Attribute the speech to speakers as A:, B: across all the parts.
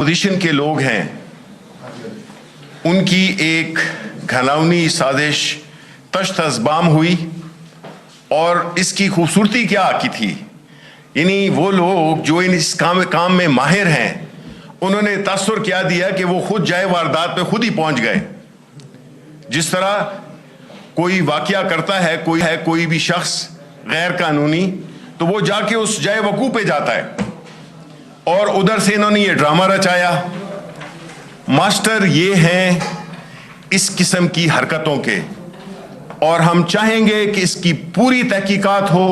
A: Position के लोग हैं, उनकी एक घिनौनी साजिश तश्त-अज़बाम हुई और इसकी खूबसूरती क्या की थी, यानी वो लोग जो इस काम में माहिर हैं, उन्होंने तासुर क्या दिया कि वो खुद जाए वारदात पे खुद ही पहुंच गए। जिस तरह कोई वाकया करता है कोई भी शख्स गैर कानूनी, तो वो जाके उस जाए वकूफ़ पे जाता है और उधर से इन्होंने ये ड्रामा रचाया। मास्टर ये हैं इस किस्म की हरकतों के, और हम चाहेंगे कि इसकी पूरी तहकीकात हो,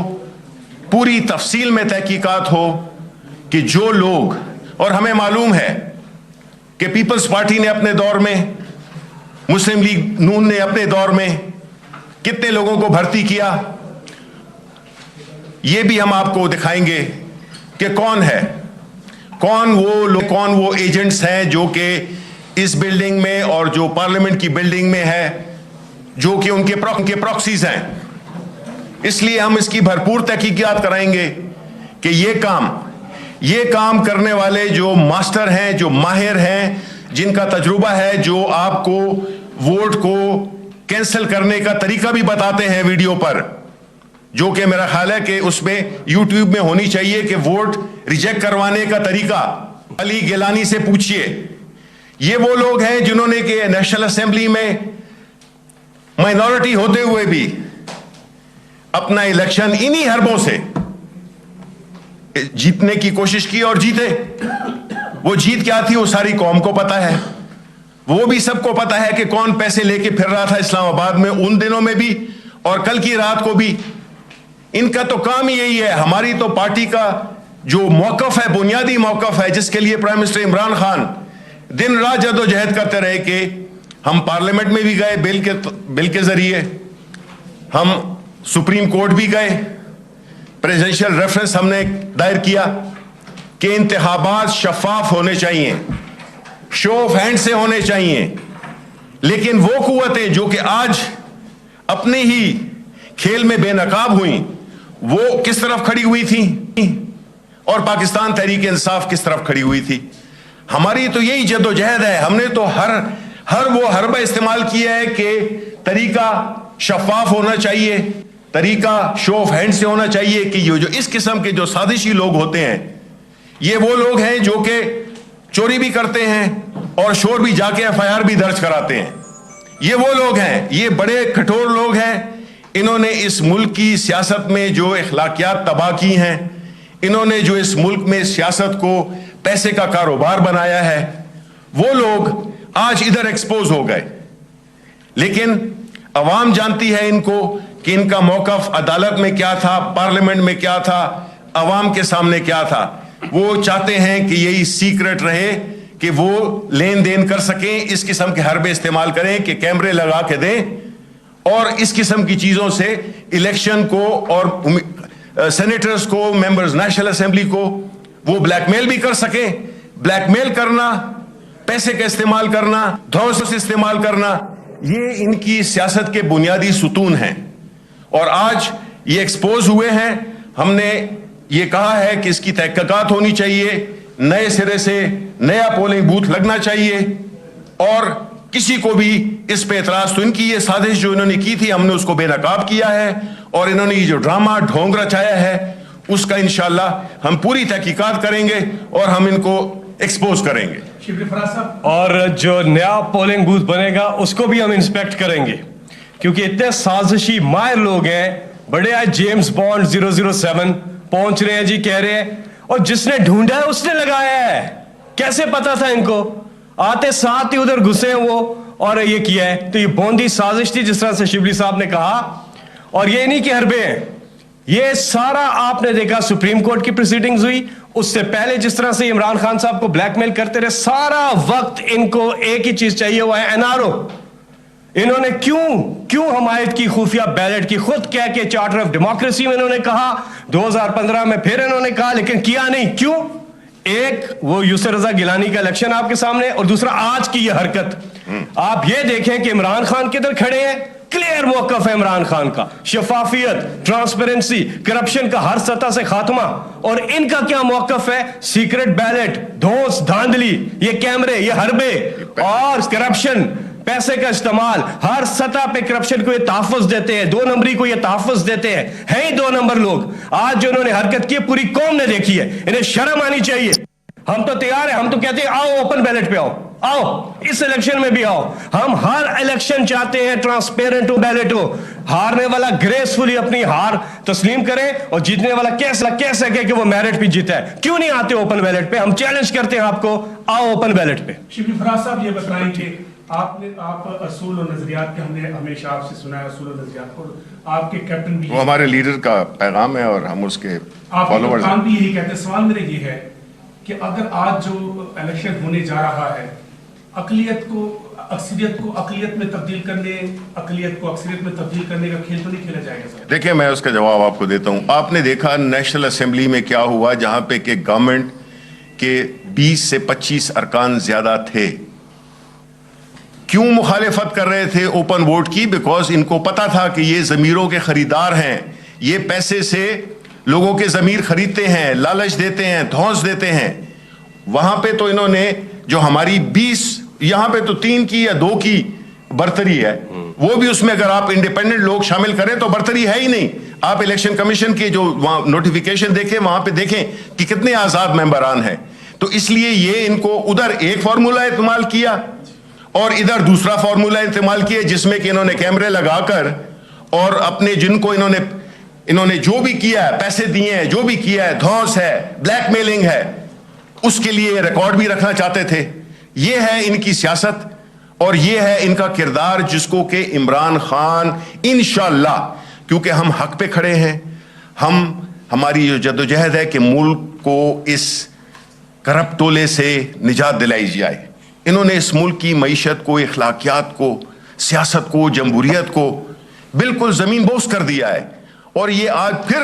A: पूरी तफसील में तहकीकात हो कि जो लोग, और हमें मालूम है कि पीपल्स पार्टी ने अपने दौर में, मुस्लिम लीग नून ने अपने दौर में कितने लोगों को भर्ती किया, ये भी हम आपको दिखाएंगे कि कौन वो एजेंट्स हैं जो कि इस बिल्डिंग में और जो पार्लियामेंट की बिल्डिंग में है, जो कि उनके प्रॉक्सीज हैं। इसलिए हम इसकी भरपूर तहकीकात कराएंगे कि ये काम करने वाले जो मास्टर हैं, जो माहिर हैं, जिनका तजुर्बा है, जो आपको वोट को कैंसिल करने का तरीका भी बताते हैं वीडियो पर, जो कि मेरा ख्याल है कि उसमें यूट्यूब में होनी चाहिए कि वोट रिजेक्ट करवाने का तरीका अली गिलानी से पूछिए। ये वो लोग हैं जिन्होंने कि नेशनल असेंबली में माइनॉरिटी होते हुए भी अपना इलेक्शन इन्हीं हरबों से जीतने की कोशिश की और जीते। वो जीत क्या थी वो सारी कौम को पता है, वो भी सबको पता है कि कौन पैसे लेके फिर रहा था इस्लामाबाद में उन दिनों में भी और कल की रात को भी। इनका तो काम ही यही है। हमारी तो पार्टी का जो मौकफ है, बुनियादी मौकफ है, जिसके लिए प्राइम मिनिस्टर इमरान खान दिन रात जदोजहद करते रहे कि हम पार्लियामेंट में भी गए बिल के जरिए, हम सुप्रीम कोर्ट भी गए, प्रेसिडेंशियल रेफरेंस हमने दायर किया कि इंतखाबात शफाफ होने चाहिए, शो ऑफ हैंड से होने चाहिए। लेकिन वो कुव्वतें जो कि आज अपने ही खेल में बेनकाब हुई, वो किस तरफ खड़ी हुई थी और पाकिस्तान तहरीक इंसाफ किस तरफ खड़ी हुई थी। हमारी तो यही जद्दोजहद है। हमने तो हर वो हरबा इस्तेमाल किया है कि तरीका शफाफ होना चाहिए, तरीका शो ऑफ हैंड से होना चाहिए कि ये जो इस किस्म के जो साजिशी लोग होते हैं, ये वो लोग हैं जो कि चोरी भी करते हैं और शोर भी जाके एफआईआर भी दर्ज कराते हैं। ये वो लोग हैं, ये बड़े कठोर लोग हैं। इन्होंने इस मुल्क की सियासत में जो अखलाकियात तबाह की हैं, इन्होंने जो इस मुल्क में सियासत को पैसे का कारोबार बनाया है, वो लोग आज इधर एक्सपोज हो गए। लेकिन अवाम जानती है इनको कि इनका मौकफ अदालत में क्या था, पार्लियामेंट में क्या था, अवाम के सामने क्या था। वो चाहते हैं कि यही सीक्रेट रहे कि वो लेन देन कर सकें, इस किस्म के हरबे इस्तेमाल करें कि कैमरे लगा के दें और इस किस्म की चीजों से इलेक्शन को और सेनेटर्स को, मेंबर्स नेशनल असेंबली को वो ब्लैकमेल भी कर सकें। ब्लैकमेल करना, पैसे का इस्तेमाल करना, धौंस इस्तेमाल करना, ये इनकी सियासत के बुनियादी सुतून हैं और आज ये एक्सपोज हुए हैं। हमने ये कहा है कि इसकी तहकीकात होनी चाहिए, नए सिरे से नया पोलिंग बूथ लगना चाहिए और किसी को भी इस पे एतराज, तो इनकी ये साजिश जो इन्होंने की थी हमने उसको बेनकाब किया है और इन्होंने ये जो ड्रामा ढोंग रचाया है उसका इंशाल्लाह हम पूरी तहकीकात करेंगे और हम इनको एक्सपोज करेंगे।
B: और जो नया पोलिंग बूथ बनेगा उसको भी हम इंस्पेक्ट करेंगे, क्योंकि इतने साजिशी माहिर लोग हैं। बड़े आज जेम्स बॉन्ड 007 पहुंच रहे हैं जी, कह रहे हैं, और जिसने ढूंढा है उसने लगाया है। कैसे पता था इनको? आते साथ ही उधर घुसे वो और ये किया है। तो ये बौंदी साजिश थी, जिस तरह से शिबली साहब ने कहा। और ये नहीं कि हरबे हैं, ये सारा आपने देखा सुप्रीम कोर्ट की प्रोसीडिंग्स हुई, उससे पहले जिस तरह से इमरान खान साहब को ब्लैकमेल करते रहे, सारा वक्त इनको एक ही चीज चाहिए, वो है एनआरओ। इन्होंने क्यों हमायत की खुफिया बैलेट की, खुद कह के चार्टर ऑफ डेमोक्रेसी में इन्होंने कहा, 2015 में फिर इन्होंने कहा, लेकिन किया नहीं। क्यों? एक वो यूसुफ रजा गिलानी का इलेक्शन आपके सामने, और दूसरा आज की ये हरकत। आप ये देखें कि इमरान खान किधर खड़े हैं क्लियर मौकफ है इमरान खान का, शफाफियत, ट्रांसपेरेंसी, करप्शन का हर सतह से खात्मा। और इनका क्या मौकफ है? सीक्रेट बैलेट, धौंस, धांधली, ये कैमरे, ये हरबे और करप्शन, पैसे का इस्तेमाल, हर सतह पे करप्शन को ये तहफ़्फ़ुज़ देते हैं, 2 नंबरी को ये तहफ़्फ़ुज़ देते हैं ही 2 नंबर लोग। आज जो इन्होंने हरकत की पूरी कौम ने देखी है, इन्हें शर्म आनी चाहिए। हम तो तैयार हैं, हम तो कहते हैं आओ ओपन बैलेट पे आओ, इस इलेक्शन में भी आओ। हम हर इलेक्शन चाहते हैं ट्रांसपेरेंट हो, बैलेट हो। हारने वाला ग्रेसफुली अपनी हार तस्लीम करे और जीतने वाला कैसे कह सके कि वो मेरिट पे जीता है। क्यों नहीं आते ओपन बैलेट पे? हम चैलेंज करते हैं आपको, आओ ओपन बैलेट पे।
C: शिबली फराज साहब ये बताएं कि आप असूल और नजरियात के, हमने हमेशा आपसे सुना है असूल और नजरियात, और आपके कैप्टन भी,
A: वो हमारे लीडर का पैगाम है और हम उसके
C: आपके
A: फॉलोअर्स
C: कप्तान भी यही कहते हैं। सवाल मेरा ये है कि अगर आज जो इलेक्शन होने जा रहा है, अकलियत को अकलियत में तब्दील करने, अकलियत को अक्सरियत में तब्दील करने का खेल तो नहीं खेला जाएगा सर?
A: देखिए, मैं उसका जवाब आपको देता हूं। आपने देखा नेशनल असेंबली में क्या हुआ, जहां पे कि गवर्नमेंट के 20 से 25 अरकान ज्यादा थे। क्यों मुखालिफत कर रहे थे ओपन वोट की? बिकॉज इनको पता था कि ये ज़मीरों के खरीदार हैं, ये पैसे से लोगों के ज़मीर खरीदते हैं, लालच देते हैं, धौंस देते हैं। वहां पे तो इन्होंने जो हमारी 20, यहां पे तो 3 की या 2 की बर्तरी है, वो भी उसमें अगर आप इंडिपेंडेंट लोग शामिल करें तो बर्तरी है ही नहीं। आप इलेक्शन कमीशन के जो वहां नोटिफिकेशन देखें, वहां पे देखें कि कितने आजाद मेंबरान हैं। तो इसलिए ये इनको उधर एक फार्मूला इस्तेमाल किया और इधर दूसरा फार्मूला इस्तेमाल किया, जिसमें कि इन्होंने कैमरे लगाकर और अपने जिनको इन्होंने जो भी किया है, पैसे दिए हैं, जो भी किया है, धौंस है, ब्लैकमेलिंग है, उसके लिए रिकॉर्ड भी रखना चाहते थे। ये है इनकी सियासत और ये है इनका किरदार, जिसको कि इमरान खान इंशाअल्लाह, क्योंकि हम हक पे खड़े हैं, हमारी जो जद्दोजहद है कि मुल्क को इस करप्ट टोले से निजात दिलाई जाए। इन्होंने इस मुल्क की मईशत को, इखलाकियात को, सियासत को, जमहूरियत को बिल्कुल जमीन बोस कर दिया है। और ये आज फिर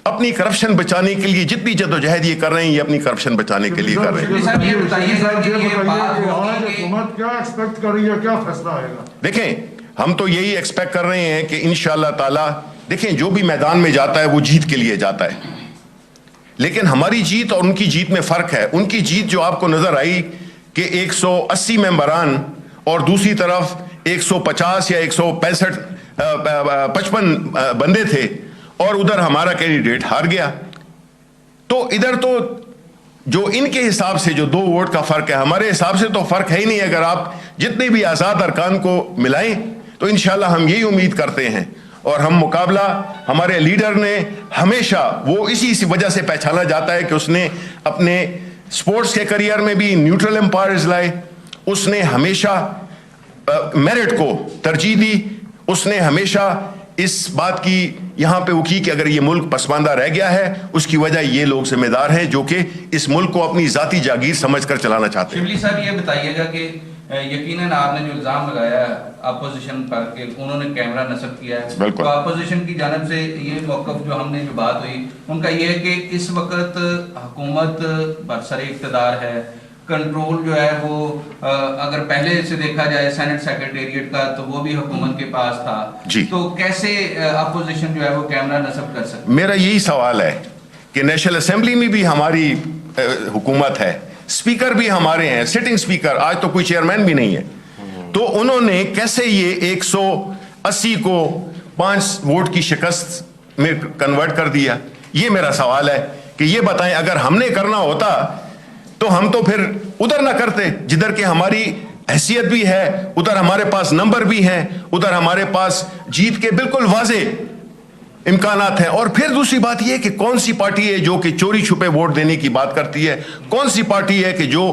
A: अपनी करप्शन बचाने के लिए जितनी जद्दोजहद ये कर रहे हैं, ये अपनी करप्शन बचाने के लिए कर रहे हैं।
D: सर ये बताइएगा कि ये बात हुकूमत क्या एक्सपेक्ट कर रही है, क्या फैसला आएगा?
A: देखें, हम तो यही एक्सपेक्ट कर रहे हैं कि इंशाअल्लाह ताला, देखें, जो भी मैदान में जाता है वो जीत के लिए जाता है, लेकिन हमारी जीत और उनकी जीत में फर्क है। उनकी जीत जो आपको नजर आई कि 180 मेंबरान और दूसरी तरफ 150 या 155 बंदे थे और उधर हमारा कैंडिडेट हार गया। तो इधर तो जो इनके हिसाब से जो 2 वोट का फर्क है, हमारे हिसाब से तो फर्क है ही नहीं। अगर आप जितने भी आजाद अरकान को मिलाएं तो इंशाल्लाह हम यही उम्मीद करते हैं। और हम मुकाबला, हमारे लीडर ने हमेशा, वो इसी वजह से पहचाना जाता है कि उसने अपने स्पोर्ट्स के करियर में भी न्यूट्रल एम्पायर्स लाए, उसने हमेशा मेरिट को तरजीह दी, उसने हमेशा इस बात की यहां पे वो की कि अगर ये मुल्क पसमानदा रह गया है, उसकी वजह ये लोग जिम्मेदार हैं जो कि इस मुल्क को अपनी जाती जागीर समझकर चलाना चाहते हैं।
E: शिबली साहब ये बताइएगा कि यकीनन आपने जो इल्जाम लगाया अपोजिशन पर कि उन्होंने कैमरा नस्ब किया है, तो अपोजिशन की जानब से ये मौक़िफ़ जो हमने जो बात हुई उनका ये है कि इस वक्त हुकूमत बरसर इक़्तिदार है, कंट्रोल जो है वो अगर पहले से देखा जाए सेनेट सेक्रेटेरिएट का तो वो भी हुकूमत के पास था, तो कैसे अपोजिशन जो है वो कैमरा नस्ब कर सकती?
A: मेरा यही सवाल है कि नेशनल असेंबली में भी हमारी हुकूमत है, स्पीकर भी हमारे हैं, सिटिंग स्पीकर, आज तो कोई चेयरमैन भी नहीं है, तो उन्होंने कैसे ये 180 को 5 वोट की शिकस्त में कन्वर्ट कर दिया? ये मेरा सवाल है कि ये बताएं, अगर हमने करना होता तो हम तो फिर उधर ना करते, जिधर के हमारी हैसियत भी है, उधर हमारे पास नंबर भी हैं, उधर हमारे पास जीत के बिल्कुल वाजे इम्कानात हैं। और फिर दूसरी बात यह कि कौन सी पार्टी है जो कि चोरी छुपे वोट देने की बात करती है, कौन सी पार्टी है कि जो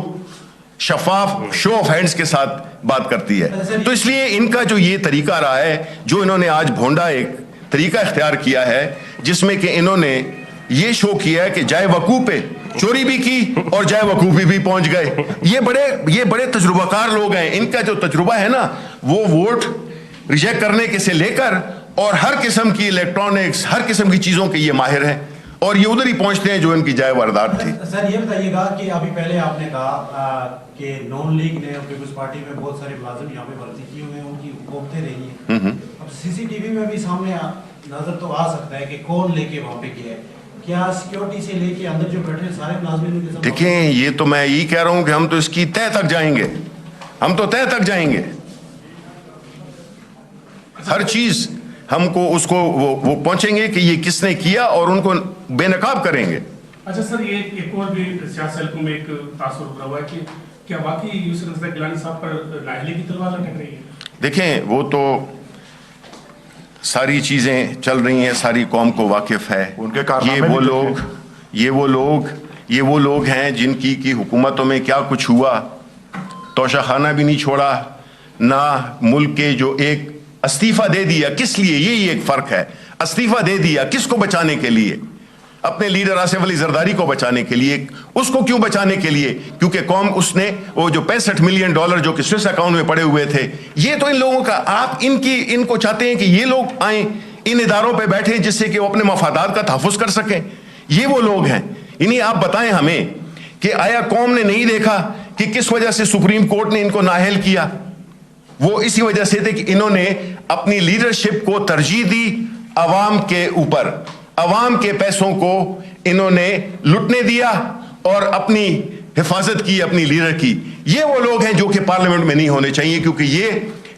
A: शफाफ शो ऑफ हैंड्स के साथ बात करती है? तो इसलिए इनका जो ये तरीका रहा है, जो इन्होंने आज भोंडा एक तरीका इख्तियार किया है, जिसमें कि इन्होंने ये शो किया है कि जाए वकूफ पे चोरी भी की और जाए वकूफी भी पहुंच गए। ये बड़े तजुर्बाकार लोग हैं, इनका जो तजुर्बा है ना, वो वोट रिजेक्ट करने के से लेकर और हर किस्म की इलेक्ट्रॉनिक्स, हर किस्म की चीजों के ये माहिर हैं। اور یہ ادھر ہی پہنچتے ہیں جو ان کی جائے واردات تھی.
F: سر یہ بتائیے گا کہ ابھی پہلے آپ نے کہا کہ نون لیگ نے پیپلز پارٹی میں بہت سارے ملازم یہاں پہ بھرتی کیے ہوئے ہیں, ان کی حکومتیں رہی ہیں. اب سی سی ٹی وی میں بھی سامنے نظر تو آ سکتا ہے کہ کون لے کے وہاں پہ گیا ہے. کیا سیکیورٹی سے لے کے اندر جو بیٹھے سارے ملازمین کے ساتھ؟
A: دیکھیں یہ تو میں یہی کہہ رہا ہوں کہ ہم تو اس کی تہ تک جائیں گے, ہم تو تہ تک جائیں گے. ہر چیز ہم کو اس کو وہ پہنچیں گے کہ یہ کس نے کیا اور ان کو بے نقاب کریں گے.
C: اچھا سر, یہ ایک اور بھی سیاسی حلقوں میں ایک تاثر ابھرا ہوا ہے کہ کیا واقعی یوسف نصرت گیلانی صاحب پر نااہلی کی تلوار لٹک رہی ہے؟
A: دیکھیں وہ تو ساری چیزیں چل رہی ہیں, ساری قوم کو واقف ہے.
D: ان کے کارنامے
A: یہ وہ لوگ ہیں جن کی حکومتوں میں کیا کچھ ہوا, توشہ خانہ بھی نہیں چھوڑا, نہ ملک کے جو ایک استعفیٰ دے دیا کس لیے, یہی ایک فرق ہے. استعفیٰ دے دیا کس کو بچانے کے لیے؟ اپنے لیڈر آصف علی زرداری کو بچانے کے لیے. اس کو کیوں بچانے کے لیے؟ کیونکہ قوم اس نے وہ جو $65 ملین جو کہ سوئس اکاؤنٹ میں پڑے ہوئے تھے, یہ تو ان لوگوں کا, آپ ان کو چاہتے ہیں کہ یہ لوگ آئیں ان اداروں پہ بیٹھیں جس سے کہ وہ اپنے مفادات کا تحفظ کر سکیں. یہ وہ لوگ ہیں. انہیں آپ بتائیں ہمیں کہ آیا قوم نے نہیں دیکھا کہ کس وجہ سے سپریم کورٹ نے ان کو نااہل کیا؟ وہ اسی وجہ سے تھے کہ انہوں نے اپنی لیڈرشپ کو ترجیح دی عوام کے اوپر, عوام کے پیسوں کو انہوں نے لٹنے دیا اور اپنی حفاظت کی اپنی لیڈر کی. یہ وہ لوگ ہیں جو کہ پارلیمنٹ میں نہیں ہونے چاہیے, کیونکہ یہ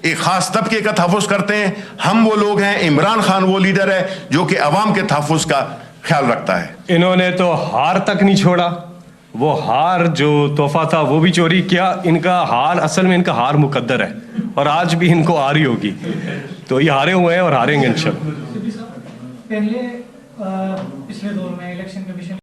A: ایک خاص طبقے کا تحفظ کرتے ہیں. ہم وہ لوگ ہیں, عمران خان وہ لیڈر ہے جو کہ عوام کے تحفظ کا خیال رکھتا ہے.
B: انہوں نے تو ہار تک نہیں چھوڑا, وہ ہار جو تحفہ تھا وہ بھی چوری کیا. ان کا ہار اصل میں ان کا ہار مقدر ہے اور آج بھی ان کو آ رہی ہوگی. تو یہ ہارے ہوئے ہیں اور ہاریں گے انشاءاللہ.
G: پہلے پچھلے دور میں الیکشن کمیشن